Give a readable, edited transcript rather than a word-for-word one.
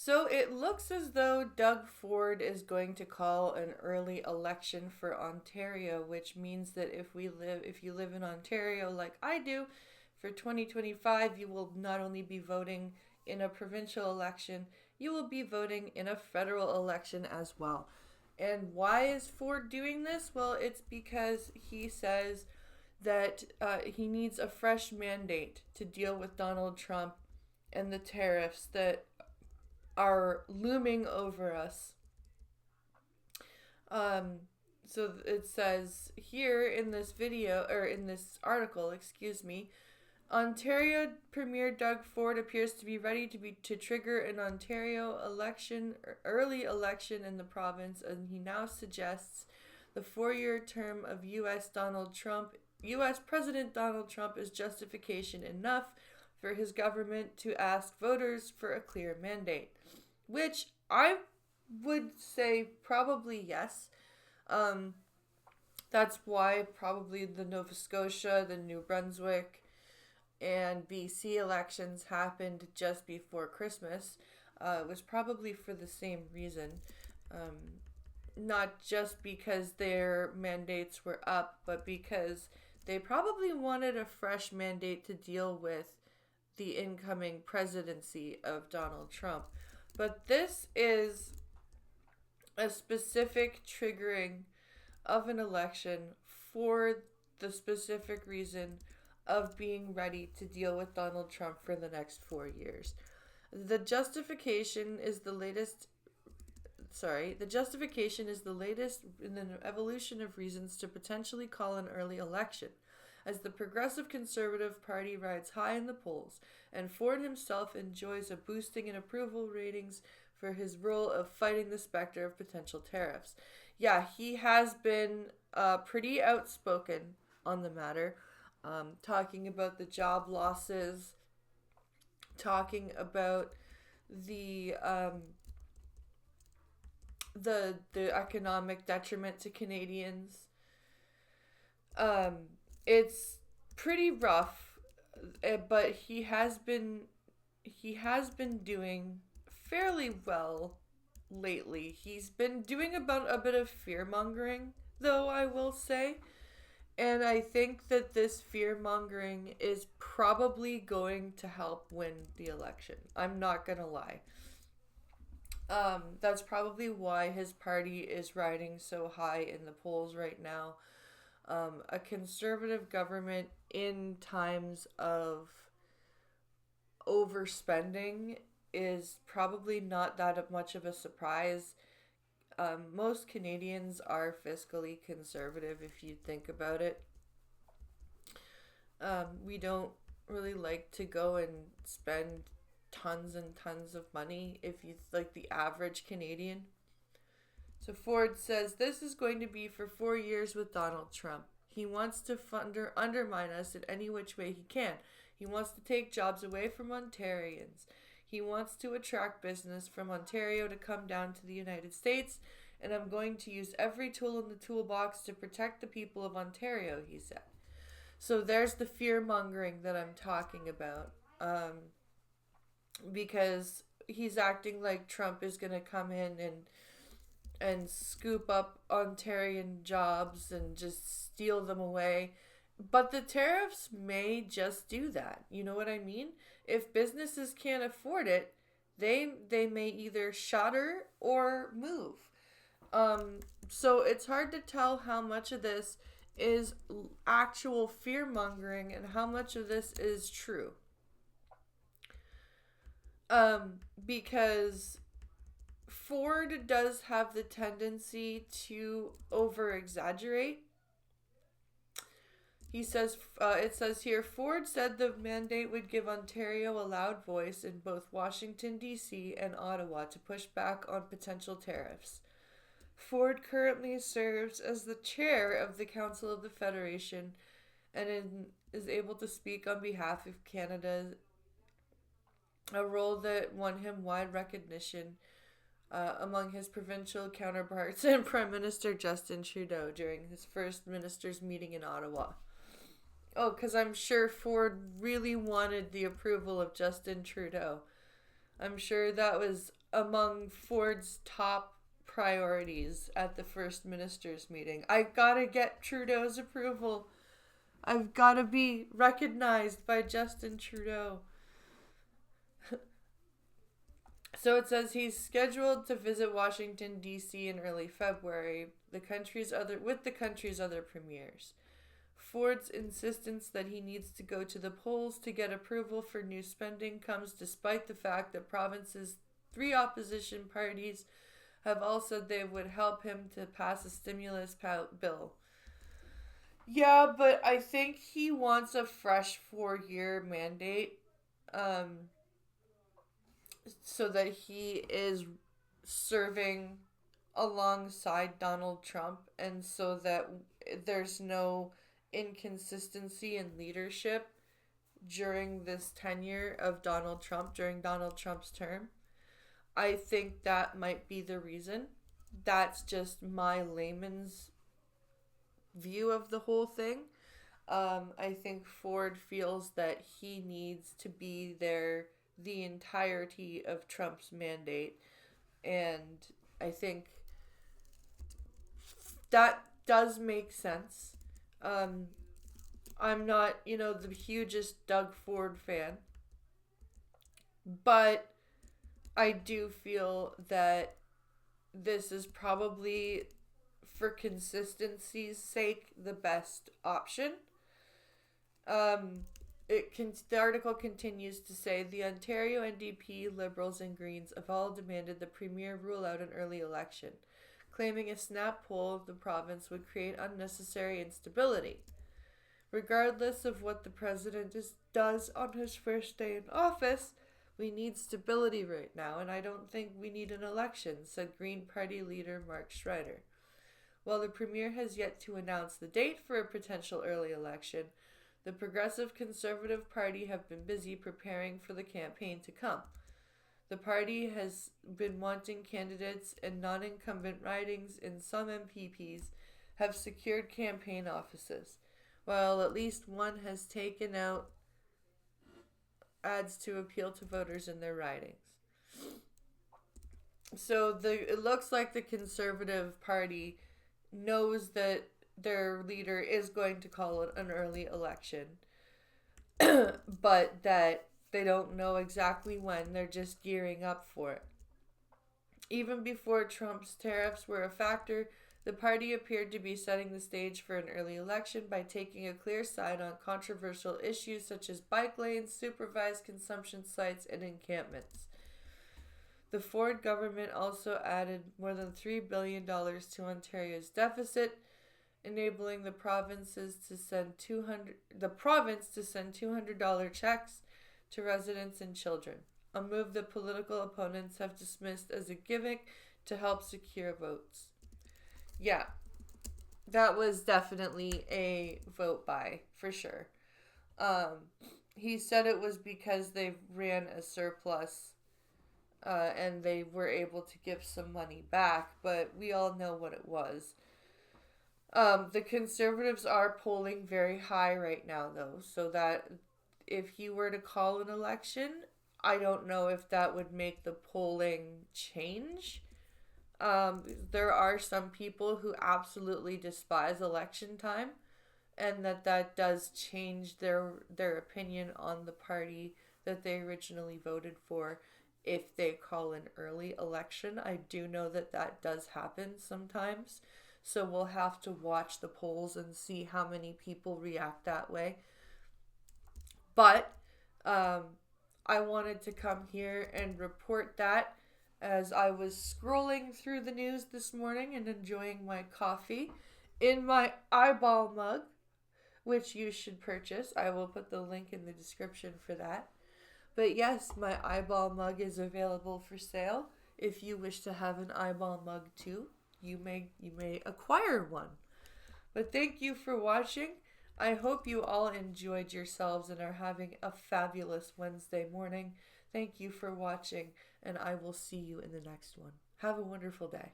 So it looks as though Doug Ford is going to call an early election for Ontario, which means that if you live in Ontario like I do, for 2025 you will not only be voting in a provincial election, you will be voting in a federal election as well. And why is Ford doing this? Well, it's because he says that he needs a fresh mandate to deal with Donald Trump and the tariffs that are looming over us. Um, so it says here in this video, or in this article, excuse me, Ontario Premier Doug Ford appears to be ready to trigger an Ontario election, early election in the province, and he now suggests the 4-year term of U.S. President Donald Trump is justification enough for his government to ask voters for a clear mandate, which I would say probably yes. Um, that's why probably the Nova Scotia, the New Brunswick, and BC elections happened just before Christmas. It was probably for the same reason. Um, Not just because their mandates were up, but because they probably wanted a fresh mandate to deal with the incoming presidency of Donald Trump. But this is a specific triggering of an election for the specific reason of being ready to deal with Donald Trump for the next 4 years. The justification is the latest the justification is the latest in an evolution of reasons to potentially call an early election. As the Progressive Conservative Party rides high in the polls, and Ford himself enjoys a boosting in approval ratings for his role of fighting the specter of potential tariffs. Yeah, he has been pretty outspoken on the matter, talking about the job losses, talking about the the economic detriment to Canadians. Um, it's pretty rough, but he has been doing fairly well lately. He's been doing about a bit of fear mongering, though I will say, and I think that this fear mongering is probably going to help win the election. I'm not gonna lie. That's probably why his party is riding so high in the polls right now. A conservative government in times of overspending is probably not that much of a surprise. Most Canadians are fiscally conservative if you think about it. We don't really like to go and spend tons and tons of money if you like the average Canadian. So Ford says this is going to be for 4 years with Donald Trump. He wants to undermine us in any which way he can. He wants to take jobs away from Ontarians. He wants to attract business from Ontario to come down to the United States, and I'm going to use every tool in the toolbox to protect the people of Ontario, he said. So there's the fear mongering that I'm talking about. Because he's acting like Trump is going to come in and scoop up Ontarian jobs and just steal them away. But the tariffs may just do that. You know what I mean? If businesses can't afford it, they may either shutter or move. So it's hard to tell how much of this is actual fear mongering and how much of this is true. Because Ford does have the tendency to over exaggerate. It says here, Ford said the mandate would give Ontario a loud voice in both Washington, D.C. and Ottawa to push back on potential tariffs. Ford currently serves as the chair of the Council of the Federation and is able to speak on behalf of Canada, a role that won him wide recognition among his provincial counterparts and Prime Minister Justin Trudeau during his first ministers' meeting in Ottawa. Oh, because I'm sure Ford really wanted the approval of Justin Trudeau. I'm sure that was among Ford's top priorities at the first minister's meeting. I gotta get Trudeau's approval. I've gotta be recognized by Justin Trudeau. So it says he's scheduled to visit Washington, D.C. in early February, with the country's other premiers. Ford's insistence that he needs to go to the polls to get approval for new spending comes despite the fact that province's 3 opposition parties have all said they would help him to pass a stimulus bill. Yeah, but I think he wants a fresh 4-year mandate, so that he is serving alongside Donald Trump, and so that there's no inconsistency in leadership during this tenure of Donald Trump, during Donald Trump's term. I think that might be the reason. That's just my layman's view of the whole thing. I think Ford feels that he needs to be there the entirety of Trump's mandate, and I think that does make sense. I'm not, the hugest Doug Ford fan, but I do feel that this is probably, for consistency's sake, the best option. The article continues to say the Ontario NDP, Liberals, and Greens have all demanded the Premier rule out an early election, claiming a snap poll of the province would create unnecessary instability. Regardless of what the President does on his first day in office, we need stability right now, and I don't think we need an election, said Green Party leader Mark Schreider. While the Premier has yet to announce the date for a potential early election, the Progressive Conservative Party have been busy preparing for the campaign to come. The party has been wanting candidates in non-incumbent ridings, and some MPPs have secured campaign offices, while at least one has taken out ads to appeal to voters in their ridings. So it looks like the Conservative Party knows that their leader is going to call it an early election, but that they don't know exactly when. They're just gearing up for it. Even before Trump's tariffs were a factor, the party appeared to be setting the stage for an early election by taking a clear side on controversial issues such as bike lanes, supervised consumption sites, and encampments. The Ford government also added more than $3 billion to Ontario's deficit, enabling the province to send $200 checks to residents and children, a move that political opponents have dismissed as a gimmick to help secure votes. Yeah, that was definitely a vote buy, for sure. He said it was because they ran a surplus, and they were able to give some money back, but we all know what it was. The Conservatives are polling very high right now, though, so that if he were to call an election, I don't know if that would make the polling change. There are some people who absolutely despise election time, and that does change their opinion on the party that they originally voted for if they call an early election. I do know that does happen sometimes, so we'll have to watch the polls and see how many people react that way. But I wanted to come here and report that as I was scrolling through the news this morning and enjoying my coffee in my eyeball mug, which you should purchase. I will put the link in the description for that. But yes, my eyeball mug is available for sale. If you wish to have an eyeball mug too, you may acquire one. But thank you for watching. I hope you all enjoyed yourselves and are having a fabulous Wednesday morning. Thank you for watching, and I will see you in the next one. Have a wonderful day.